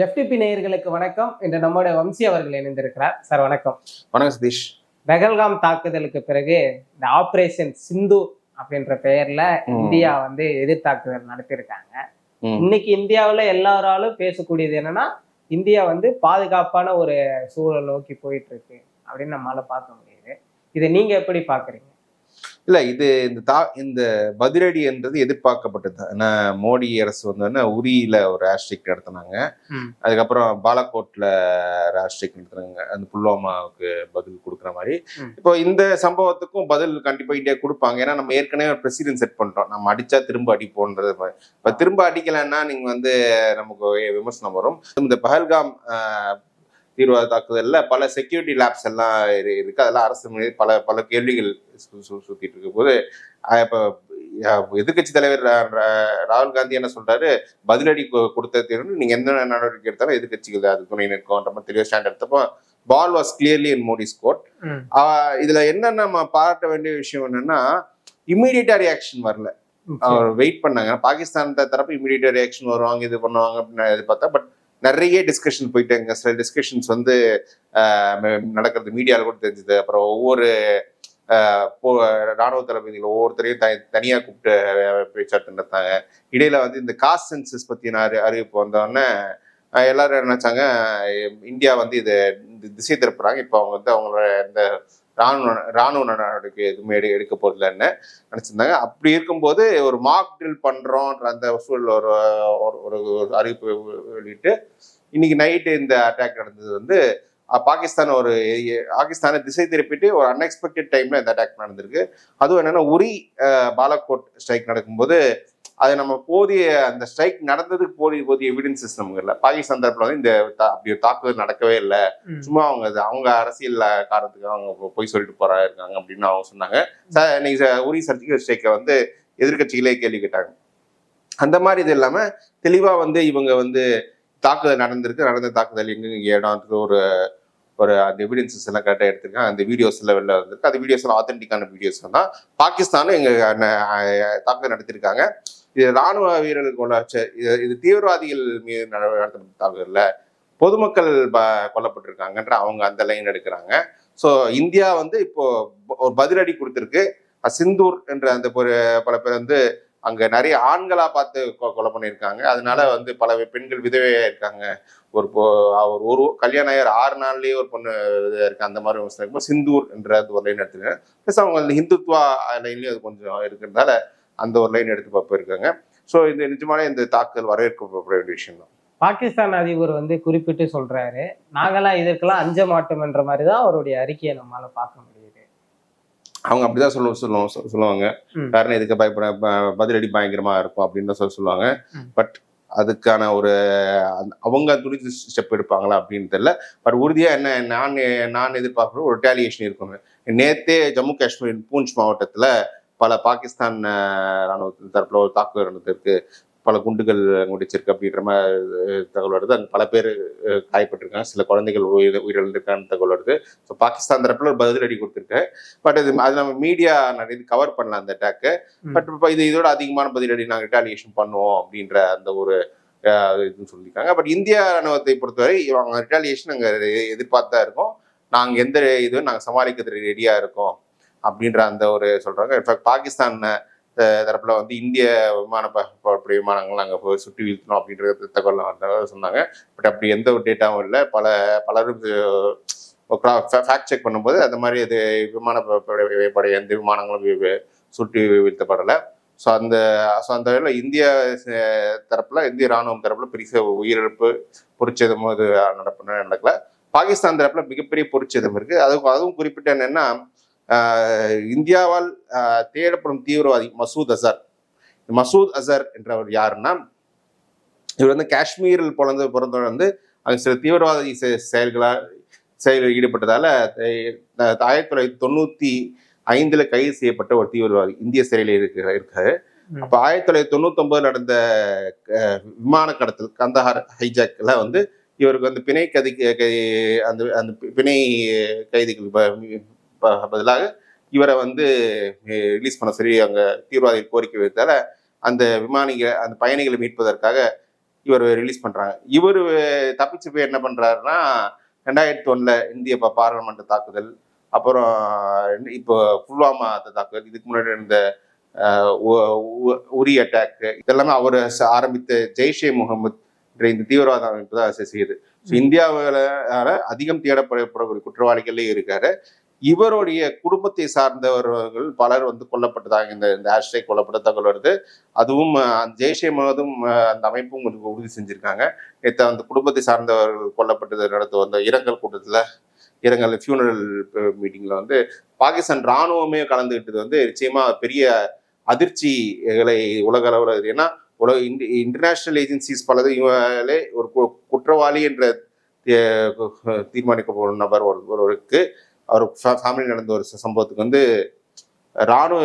FTP நேயர்களுக்கு வணக்கம். இன்று நம்முடைய வம்சி அவர்கள் இணைந்திருக்கிறார். சார் வணக்கம். வணக்கம் சதீஷ். பெஹல்காம் தாக்குதலுக்கு பிறகு இந்த ஆபரேஷன் சிந்து அப்படின்ற பெயர்ல இந்தியா எதிர் தாக்குதல் நடத்தியிருக்காங்க. இன்னைக்கு இந்தியாவில் எல்லாராலும் பேசக்கூடியது என்னன்னா, இந்தியா பாதுகாப்பான ஒரு சூழல் நோக்கி போயிட்டு இருக்கு அப்படின்னு நம்மளால பார்க்க முடியுது. இதை நீங்க எப்படி பாக்குறீங்க? இல்ல, இது இந்த பதிலடி என்றது எதிர்பார்க்கப்பட்டது. ஏன்னா மோடி அரசு உரியில ஒரு ஏர்ஸ்ட்ரைக் நடத்தினாங்க. அதுக்கப்புறம் பாலக்கோட்ல ஏர்ஸ்ட்ரைக் நடத்துனாங்க, அந்த புல்வாமாவுக்கு பதில் கொடுக்குற மாதிரி. இப்போ இந்த சம்பவத்துக்கும் பதில் கண்டிப்பா இந்தியா கொடுப்பாங்க. ஏன்னா நம்ம ஏற்கனவே ஒரு பிரசிடென்ட் செட் பண்ணிட்டோம், நம்ம அடிச்சா திரும்ப அடிப்போன்றது. இப்ப திரும்ப அடிக்கலைன்னா நீங்க நமக்கு விமர்சனம் வரும். இந்த பஹல்காம் தீவிரவாத தாக்குதல்ல பல செக்யூரிட்டி லேப்ஸ் எல்லாம் இருக்கு. அதெல்லாம் அரசு மீது பல பல கேள்விகள் சுத்திட்டு இருக்க போது, இப்ப எதிர்கட்சி தலைவர் ராகுல் காந்தி என்ன சொல்றாரு, பதிலடி கொடுத்த நீங்க எந்த நடவடிக்கை எடுத்தாலும் எதிர்கட்சிகள் அது துணை நிற்கும்ன்ற மாதிரி தெளிவாக ஸ்டாண்ட் எடுத்தப்போ ball was clearly in Modi's court. இதுல என்ன நம்ம பாராட்ட வேண்டிய விஷயம் என்னன்னா, இம்மீடியட்டா ரியாக்ஷன் வரல. அவர் வெயிட் பண்ணாங்க. பாகிஸ்தான் தரப்பு இம்மீடியட்டா ரியாக்ஷன் வருவாங்க, இது பண்ணுவாங்க அப்படின்னு எதிர்பார்த்தா. பட் நிறைய டிஸ்கஷன் போயிட்டாங்க. சில டிஸ்கஷன்ஸ் நடக்கிறது மீடியாவில் கூட தெரிஞ்சுது. அப்புறம் ஒவ்வொரு ராணுவ தளபதிகள் ஒவ்வொருத்தரையும் தனியா கூப்பிட்டு பேச்சுவார்த்தை நடத்தாங்க. இடையில இந்த காஸ்ட் சென்சஸ் பத்தின அறிவிப்பு வந்தோடனே எல்லாரும் நினைச்சாங்க இந்தியா இதை திசை திருப்புறாங்க, இப்போ அவங்க அவங்களோட இந்த ராணுவ நடவடிக்கை எதுவுமே எடுக்க போதில்லைன்னு நினைச்சிருந்தாங்க. அப்படி இருக்கும்போது ஒரு மாக் ட்ரில் பண்றோன்ற அந்த சூழல் ஒரு அறிவிப்பு வெளியிட்டு இன்னைக்கு நைட்டு இந்த அட்டாக் நடந்தது பாகிஸ்தானை திசை திருப்பிட்டு ஒரு அன்எக்ஸ்பெக்டட் டைம்ல இந்த அட்டாக் நடந்திருக்கு. அதுவும் என்னன்னா, உரி பாலக்கோட் ஸ்ட்ரைக் நடக்கும்போது அது நம்ம அந்த ஸ்ட்ரைக் நடந்ததுக்கு போதிய எவிடன்சஸ் நமக்கு இல்லை. பாகிஸ்தான் தரப்புல இந்த அப்படி ஒரு தாக்குதல் நடக்கவே இல்லை, சும்மா அவங்க அரசியல் காரணத்துக்கு அவங்க போய் சொல்லிட்டு இருக்காங்க அப்படின்னு அவங்க சொன்னாங்க. இன்னைக்கு உரி சர்ஜிக்கல் ஸ்ட்ரைக்கை எதிர்கட்சிகளே கேள்வி கேட்டாங்க. அந்த மாதிரி இது இல்லாம தெளிவா இவங்க தாக்குதல் நடந்த தாக்குதல் எங்க இடம்ன்றது ஒரு அந்த எவிடன்சஸ் எல்லாம் கரெக்டாக எடுத்திருக்காங்க. அந்த வீடியோஸ் எல்லாம் வெளில வந்திருக்கு. அந்த வீடியோஸ் எல்லாம் ஆத்தென்டிக்கான வீடியோஸ் தான். பாகிஸ்தானும் எங்க தாக்குதல் நடத்திருக்காங்க. இது ராணுவ வீரர்களுக்கு இது தீவிரவாதிகள் மீது நடத்தப்பட்ட தாக்குதல்ல பொதுமக்கள் கொல்லப்பட்டிருக்காங்கன்ற அவங்க அந்த லைன் எடுக்கிறாங்க. ஸோ இந்தியா இப்போ ஒரு பதிலடி கொடுத்துருக்கு. சிந்தூர் என்ற அந்த பல பேர் அங்க நிறைய ஆண்களா பார்த்து கொலை பண்ணியிருக்காங்க. அதனால பல பெண்கள் விதவையா இருக்காங்க. ஒரு கல்யாணம் 6 நாள்லயே ஒரு பொண்ணு இருக்கு. அந்த மாதிரி சிந்தூர் என்ற ஒரு லைன் எடுத்துருக்காங்க. ப்ளஸ் அவங்க ஹிந்துத்வா லைன்லயும் அது கொஞ்சம் இருக்கிறதால அந்த ஒரு லைன் எடுத்து போயிருக்காங்க. ஸோ இந்த நிஜமான இந்த தாக்குதல் வரவேற்கப்பட வேண்டிய விஷயம் தான். பாகிஸ்தான் அதிபர் குறிப்பிட்டு சொல்றாரு, நாங்களாம் இதற்கெல்லாம் அஞ்ச மாட்டோம் என்ற மாதிரிதான் அவருடைய அறிக்கையை நம்மளால பார்க்க முடியுது. அவங்க அப்படிதான் சொல்லுவாங்க. காரணம் இதுக்கு பதிலடி பயங்கரமா இருக்கும் அப்படின்னு தான் சொல்லுவாங்க. பட் அதுக்கான அவங்க துணிச்சு ஸ்டெப் எடுப்பாங்களா அப்படின்னு தெரியல. பட் உறுதியா நான் எதிர்பார்க்குற ஒரு ரிட்டாலியேஷன் இருக்கும். நேத்தே ஜம்மு காஷ்மீர் பூஞ்ச் மாவட்டத்துல பல பாகிஸ்தான் ராணுவ தரப்புல ஒரு தாக்குதல் நடந்திருக்கு, பல குண்டுகள் முடிச்சிருக்கு அப்படின்ற மாதிரி தகவல் வருது. அங்கே பல பேர் காயப்பட்டிருக்காங்க, சில குழந்தைகள் உயிரிழந்திருக்கான்னு தகவல் வருது. ஸோ பாகிஸ்தான் தரப்புல ஒரு பதிலடி கொடுத்துருக்கு. பட் அது நம்ம மீடியா இது கவர் பண்ணலாம் அந்த அட்டாக்கு. பட் இப்போ இதோட அதிகமான பதிலடி நாங்கள் ரிட்டாலியேஷன் பண்ணுவோம் அப்படின்ற அந்த ஒரு இதுன்னு சொல்லியிருக்காங்க. பட் இந்தியா ராணுவத்தை பொறுத்தவரை அவங்க ரிட்டாலியேஷன் நாங்கள் எதிர்பார்த்தா இருக்கோம், நாங்கள் எந்த இதுவும் நாங்கள் சமாளிக்கிறது ரெடியா இருக்கோம் அப்படின்ற அந்த ஒரு சொல்றாங்க. இன்ஃபேக்ட் பாகிஸ்தான் தரப்புல இந்திய விமானங்கள் நாங்கள் போய் சுட்டி வீழ்த்தணும் அப்படின்ற தகவல் சொன்னாங்க. பட் அப்படி எந்த ஒரு டேட்டாவும் இல்லை. பலரும் ஃபேக்ட் செக் பண்ணும்போது அந்த மாதிரி அது விமானப்படை எந்த விமானங்களும் சுட்டி வீழ்த்தப்படலை. ஸோ அந்த வகையில் இந்திய தரப்புல, இந்திய ராணுவம் தரப்புல பெரிய உயிரிழப்பு பொறிச்சேதம் அது நடக்கல. பாகிஸ்தான் தரப்புல மிகப்பெரிய பொறிச்சேதம் இருக்கு. அதுவும் குறிப்பிட்ட என்னன்னா, இந்தியாவால் தேடப்படும் தீவிரவாதி மசூத் அசர் என்றவர் யாருன்னா, இவர் காஷ்மீரில் பிறந்தவர் அங்க சில தீவிரவாதி செயல்களில் ஈடுபட்டதால 1995 கைது செய்யப்பட்ட ஒரு தீவிரவாதி இந்திய சிறையில் இருக்காரு. அப்ப 1999 நடந்த விமான கடத்தல் கந்தஹார் ஹைஜாக்ல இவருக்கு பிணை அந்த பிணை கைதிகள் பதிலாக இவரை ரிலீஸ் பண்ண சொல்லி அங்க தீவிரவாதிகள் கோரிக்கை வைத்தால அந்த பயணிகளை மீட்பதற்காக இவர் ரிலீஸ் பண்றாங்க. இவர் தப்பிச்சு போய் என்ன பண்றாருன்னா 2001 இந்திய பாராளுமன்ற தாக்குதல், அப்புறம் இப்போ புல்வாமா தாக்குதல், இதுக்கு முன்னாடி இருந்த உரி அட்டாக், இதெல்லாமே அவர் ஆரம்பித்த ஜெய்ஷே முகமது இந்த தீவிரவாத அமைப்பு தான் செய்யுது. இந்தியாவில் அதிகம் தேடப்படக்கூடிய குற்றவாளிகளே இருக்காரு. இவருடைய குடும்பத்தை சார்ந்தவர்கள் பலர் கொல்லப்பட்டதாக இந்த ஹேஷ்டேக் கொல்லப்பட்ட தகவல் வருது. அதுவும் ஜெய்ஷே முகமதும் அந்த அமைப்பும் உறுதி செஞ்சிருக்காங்க. நேற்று அந்த குடும்பத்தை சார்ந்தவர்கள் கொல்லப்பட்டது நடத்த வந்த இரங்கல் கூட்டத்தில், இரங்கல் ஃபியூனரல் மீட்டிங்ல பாகிஸ்தான் ராணுவமே கலந்துகிட்டது நிச்சயமா பெரிய அதிர்ச்சிகளை உலக அளவில். ஏன்னா இன்டர்நேஷனல் ஏஜென்சிஸ் பலது இவங்களே ஒரு குற்றவாளி என்ற தீர்மானிக்கப்படும் நபர் ஒருவருக்கு அவர் ஃபேமிலி நடந்த ஒரு சம்பவத்துக்கு ராணுவ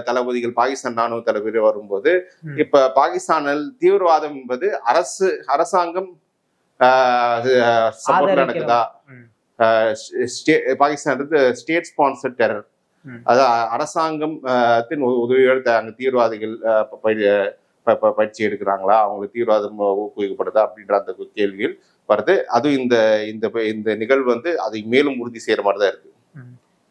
தளபதிகள், பாகிஸ்தான் ராணுவ தளபதி வரும்போது, இப்ப பாகிஸ்தானில் தீவிரவாதம் என்பது அரசாங்கம் சப்போர்ட் நடக்குதா, பாகிஸ்தான் ஸ்டேட் ஸ்பான்சர்ட் டெரர், அதாவது அரசாங்கம் உதவியோடு அங்க தீவிரவாதிகள் பயிற்சி எடுக்கிறாங்களா, அவங்களுக்கு தீவிரவாதம் ஊக்குவிக்கப்படுதா அப்படின்ற அந்த கேள்விகள் வருது. அதுவும் இந்த நிகழ்வு அதை மேலும் உறுதி செய்யற மாதிரிதான் இருக்கு.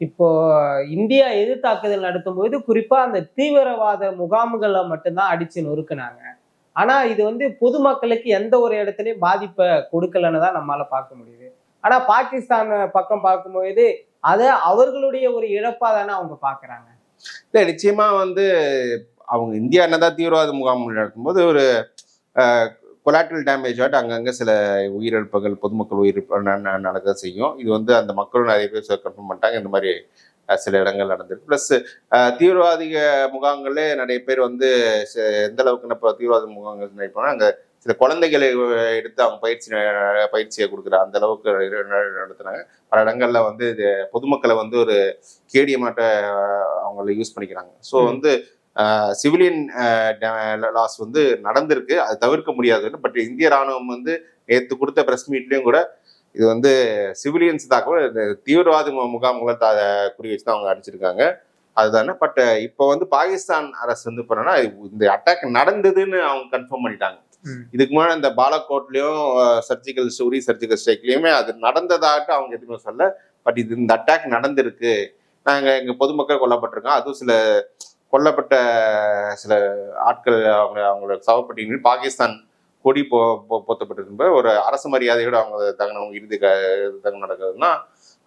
இப்போ இந்தியா எதிர்த்தாக்குதல் நடத்தும் போது குறிப்பா அந்த தீவிரவாத முகாம்களை மட்டும்தான் அடிச்சு நொறுக்குனாங்க. ஆனா இது பொதுமக்களுக்கு எந்த ஒரு இடத்துலயும் பாதிப்பை கொடுக்கலன்னு தான் நம்மளால பார்க்க முடியுது. ஆனா பாகிஸ்தான் பக்கம் பார்க்கும்போது அதை அவர்களுடைய ஒரு இழப்பா தானே அவங்க பாக்குறாங்க. இல்ல, நிச்சயமா அவங்க இந்தியா என்னதான் தீவிரவாத முகாம்கள் நடக்கும்போது ஒரு கொலாட்ரல் டேமேஜ் அங்கங்க சில உயிரிழப்புகள், பொதுமக்கள் உயிரிழப்பு நடக்க செய்யும். இது அந்த மக்களும் நிறைய பேர் கன்ஃபார்ம் பண்ணிட்டாங்க. இந்த மாதிரி சில இடங்கள் நடந்திருக்கு. பிளஸ் தீவிரவாதிக முகாம்களே நிறைய பேர் எந்த அளவுக்கு இப்போ தீவிரவாத முகாம்கள் நினைப்போம்னா அங்கே சில குழந்தைகளை எடுத்து அவங்க பயிற்சியை கொடுக்குற அந்த அளவுக்கு நடத்துனாங்க. பல இடங்கள்ல இது பொதுமக்களை ஒரு கேடியமாட்ட அவங்கள யூஸ் பண்ணிக்கிறாங்க. ஸோ சிவிலியன் லாஸ் நடந்திருக்கு, அது தவிர்க்க முடியாது. பட் இந்திய ராணுவம் நேற்று கொடுத்த பிரஸ் மீட்லயும் கூட இது சிவிலியன்ஸ் தாக்க தீவிரவாத முகாம்களை குறி வச்சுதான் அவங்க அடிச்சிருக்காங்க, அதுதானே. பட் இப்போ பாகிஸ்தான் அரசு பண்ணா இந்த அட்டாக் நடந்ததுன்னு அவங்க கன்ஃபார்ம் பண்ணிட்டாங்க. இதுக்கு முன்னாடி இந்த பாலக்கோட்லயும் சர்ஜிக்கல் ஸ்ட்ரைக்லயுமே அது நடந்ததாட்டு அவங்க எதுவுமே சொல்ல. பட் இந்த அட்டாக் நடந்திருக்கு, நாங்க எங்க பொதுமக்கள் கொல்லப்பட்டிருக்கோம், அதுவும் சில கொல்லப்பட்ட சில ஆட்கள் அவங்களோட சவப்பட்டியலில் பாகிஸ்தான் கொடி போத்தப்பட்டிருக்கின்ற ஒரு அரசு மரியாதையோடு அவங்க தகனம் இறுதி தகனம் நடக்குதுன்னா,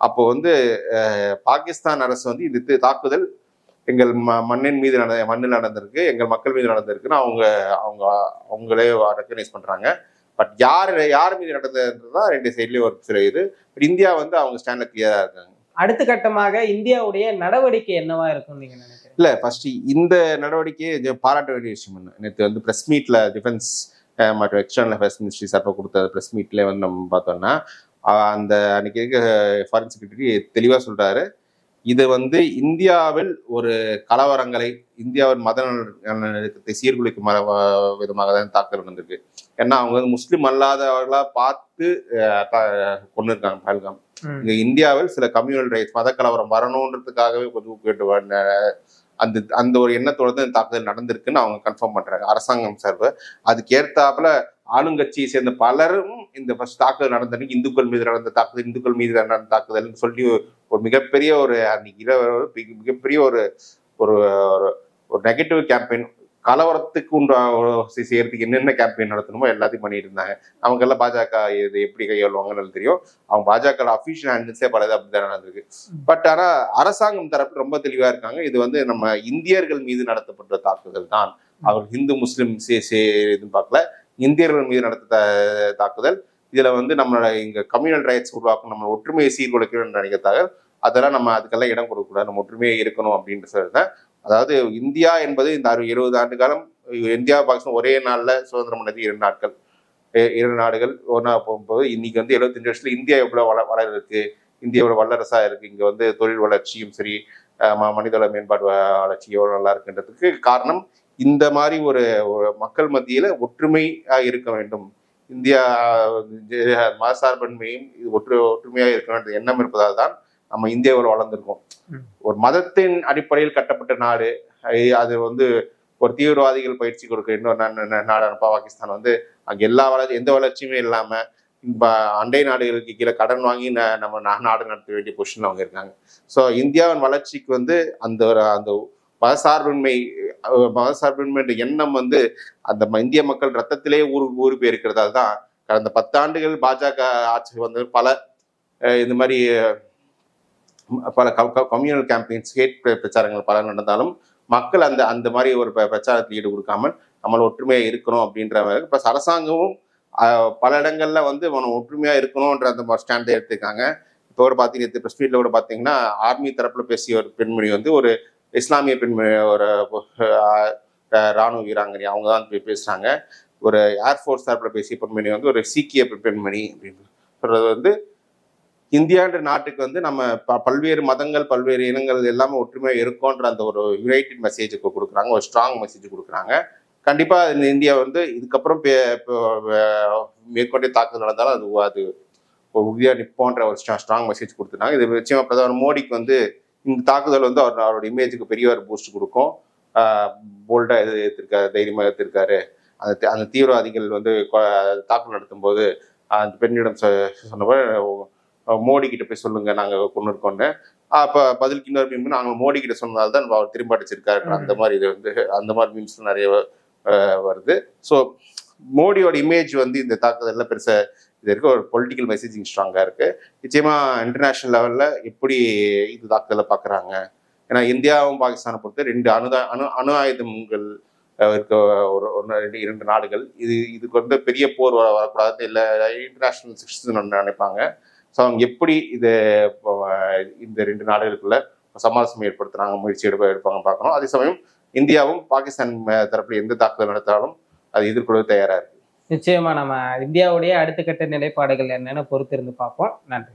அப்போ பாகிஸ்தான் அரசு இந்த தாக்குதல் எங்கள் மண்ணின் மீது மண்ணில் நடந்திருக்கு, எங்கள் மக்கள் மீது நடந்திருக்குன்னு அவங்களே ரெக்கக்னைஸ் பண்றாங்க. பட் யார் மீது நடந்ததுன்றதுதான் ரெண்டு சைட்லயும் ஒரு சில இது. இந்தியா அவங்க ஸ்டாண்ட்ல கிளியரா இருக்காங்க. அடுத்த கட்டமாக இந்தியாவுடைய நடவடிக்கை என்னவா இருக்கும் நீங்க நினைக்கிறீங்க? இல்ல, ஃபர்ஸ்ட் இந்த நடவடிக்கையை பாராட்ட வேண்டிய விஷயம். நேற்று பிரஸ் மீட்ல டிஃபென்ஸ் மற்றும் எக்ஸ்டர்னல் அஃபேர்ஸ் மினிஸ்ட்ரி சார்பாக கொடுத்த பிரஸ் மீட்ல நம்ம பார்த்தோம்னா அந்த அன்னைக்கு ஃபாரின் செக்ரட்டரி தெளிவா சொல்றாரு, இது இந்தியாவில் ஒரு கலவரங்களை, இந்தியாவின் மத நல்லிணக்கத்தை சீர்குலைக்கும் விதமாக தான் தாக்கல் வந்திருக்கு. ஏன்னா அவங்க முஸ்லிம் அல்லாதவர்களா பார்த்து கொண்டு இருக்காங்க பஹல்காம். இங்க இந்தியாவில் சில கம்யூனல் ரைட்ஸ், மத கலவரம் வரணுன்றதுக்காகவே கேட்டு அந்த ஒரு எண்ணத்தோட தான் தாக்குதல் நடந்திருக்குன்னு அவங்க கன்ஃபார்ம் பண்றாங்க அரசாங்கம் சார்பு. அதுக்கேற்றாப்புல ஆளுங்கட்சியை சேர்ந்த பலரும் இந்த ஃபர்ஸ்ட் தாக்குதல் நடந்தது இந்துக்கள் மீது நடந்த தாக்குதல், இந்துக்கள் மீது நடந்த தாக்குதல்னு சொல்லி ஒரு மிகப்பெரிய ஒரு அன்னைக்கு மிகப்பெரிய ஒரு ஒரு நெகட்டிவ் கேம்பெயின், கலவரத்துக்கு செய்யறதுக்கு என்னென்ன கேம்பெயின் நடத்தணுமோ எல்லாத்தையும் பண்ணிட்டு இருந்தாங்க. அவங்க எல்லாம் பாஜக இது எப்படி கையாளுவாங்கன்னு தெரியும். அவங்க பாஜக அபிஷியல் ஹேண்டில்ஸே பலது அப்படிதான் நடந்திருக்கு. பட் ஆனா அரசாங்கம் தரப்பு ரொம்ப தெளிவா இருக்காங்க, இது நம்ம இந்தியர்கள் மீது நடத்தப்பட்ட தாக்குதல் தான், அவர் ஹிந்து முஸ்லிம் இதுன்னு பார்க்கல, இந்தியர்கள் மீது நடத்த தாக்குதல். இதுல நம்மளோட இங்க கம்யூனல் ரைட்ஸ் உருவாக்கும், நம்ம ஒற்றுமையை சீர்குலைக்கணும்னு நினைக்கிறதாக, அதெல்லாம் நம்ம அதுக்கெல்லாம் இடம் கொடுக்கக்கூடாது, நம்ம ஒற்றுமையை இருக்கணும் அப்படின்னு சொல்லிதான். அதாவது இந்தியா என்பது இந்த 70 ஆண்டு காலம் இந்தியா பாகிஸ்தான் ஒரே நாள்ல சுதந்திரம் பண்ணது 2 நாட்கள், 2 நாடுகள் ஒன்னா போகும்போது இன்னைக்கு 75 வருஷத்துல இந்தியா எவ்வளவு வளர இருக்கு, இந்தியாவோட வல்லரசா இருக்கு, இங்க தொழில் வளர்ச்சியும் சரி, மனிதவள மேம்பாடு வளர்ச்சி எவ்வளவு நல்லா இருக்குன்றதுக்கு காரணம் இந்த மாதிரி ஒரு மக்கள் மத்தியில ஒற்றுமையா இருக்க வேண்டும், இந்தியா மதசார்பன்மையும் ஒற்றுமையா இருக்க வேண்டும் எண்ணம் இருப்பதால் தான் நம்ம இந்தியாவில் வளர்ந்துருக்கோம். ஒரு மதத்தின் அடிப்படையில் கட்டப்பட்ட நாடு, அது ஒரு தீவிரவாதிகள் பயிற்சி கொடுக்க இன்னொரு நாடான பாகிஸ்தான் வந்து அங்கே எல்லா எந்த வளர்ச்சியுமே இல்லாம அண்டை நாடுகளுக்கு கீழே கடன் வாங்கி நம்ம நாடு நடத்த வேண்டிய பொசிஷன்ல அவங்க இருக்காங்க. ஸோ இந்தியாவின் வளர்ச்சிக்கு வந்து அந்த மதசார்பின்மை எண்ணம் வந்து அந்த இந்திய மக்கள் ரத்தத்திலே ஊறி போயிருக்கிறதால தான் கடந்த 10 ஆண்டுகள் பாஜக ஆட்சி வந்து இந்த மாதிரி பல கம்யூனல் கேம்பெயின்ஸ், ஹேட் பிரச்சாரங்கள் பல நடந்தாலும் மக்கள் அந்த மாதிரி ஒரு பிரச்சாரத்தில் ஈடு கொடுக்காமல் நம்மள ஒற்றுமையா இருக்கணும் அப்படின்ற இப்ப அரசாங்கமும் பல இடங்கள்ல வந்து ஒற்றுமையா இருக்கணும்ன்ற அந்த ஸ்டாண்டை எடுத்துக்காங்க. இப்போ ஒரு பார்த்தீங்கன்னா பிரஸ் மீட்ல கூட பார்த்தீங்கன்னா ஆர்மி தரப்புல பேசிய ஒரு பெண்மணி வந்து ஒரு இஸ்லாமிய பெண்மணி, ஒரு ராணுவ வீராங்கனி, அவங்க தான் பேசுறாங்க. ஒரு ஏர்ஃபோர்ஸ் தரப்புல பேசிய பெண்மணி வந்து ஒரு சீக்கிய பெண்மணி அப்படின்னு சொல்றது வந்து இந்தியான்ற நாட்டுக்கு வந்து நம்ம பல்வேறு மதங்கள், பல்வேறு இனங்கள் எல்லாமே ஒற்றுமையா இருக்கோன்ற அந்த ஒரு யுனைடெட் மெசேஜ் கொடுக்குறாங்க, ஒரு ஸ்ட்ராங் மெசேஜ் கொடுக்குறாங்க. கண்டிப்பா இந்த இந்தியா வந்து இதுக்கப்புறம் மேற்கொண்டே தாக்குதல் நடந்தாலும் அது உறுதியா நிற்போன்ற ஒரு ஸ்ட்ராங் மெசேஜ் கொடுத்துருக்காங்க. இது நிச்சயமா பிரதமர் மோடிக்கு வந்து இந்த தாக்குதல் வந்து அவரோட இமேஜுக்கு பெரிய ஒரு பூஸ்ட் கொடுக்கும். போல்டா எடுத்திருக்காரு, தைரியமா எடுத்திருக்காரு. அந்த தீவிரவாதிகள் வந்து தாக்குதல் நடத்தும் போது அந்த பெண்ணிடம் சொன்னபோது மோடி கிட்ட போய் சொல்லுங்க நாங்க கொண்டு இருக்கோன்னு, அப்ப பதிலுக்கு இன்னொரு மீன் நாங்க மோடி கிட்ட சொன்னதால்தான் அவர் திரும்ப அடிச்சிருக்காரு. அந்த மாதிரி இது வந்து அந்த மாதிரி மீன்ஸ் நிறைய வருது. ஸோ மோடியோட இமேஜ் வந்து இந்த தாக்குதல்ல பெருசா இது இருக்கு, ஒரு பொலிட்டிக்கல் மெசேஜிங் ஸ்ட்ராங்கா இருக்கு. நிச்சயமா இன்டர்நேஷனல் லெவல்ல எப்படி இது தாக்குதலை பாக்குறாங்க, ஏன்னா இந்தியாவும் பாகிஸ்தானை பொறுத்து 2 அணு ஆயுதங்கள் இருக்க ஒரு 2 நாடுகள், இதுக்கு வந்து பெரிய போர் வரக்கூடாது, இல்லை இன்டர்நேஷனல் சிஸ்டம் நினைப்பாங்க. ஸோ அவங்க எப்படி இந்த 2 நாடுகளுக்குள்ள சமரசம் ஏற்படுத்துறாங்க, முயற்சி எடுப்பாங்க பார்க்கணும். அதே சமயம் இந்தியாவும் பாகிஸ்தான் தரப்புல எந்த தாக்குதல் நடத்தாலும் அது எதிர்கொள்ள தயாரா இருக்கு. நிச்சயமா நம்ம இந்தியாவுடைய அடுத்த கட்ட நிலைப்பாடுகள் என்னன்னு பொறுத்திருந்து பார்ப்போம். நன்றி.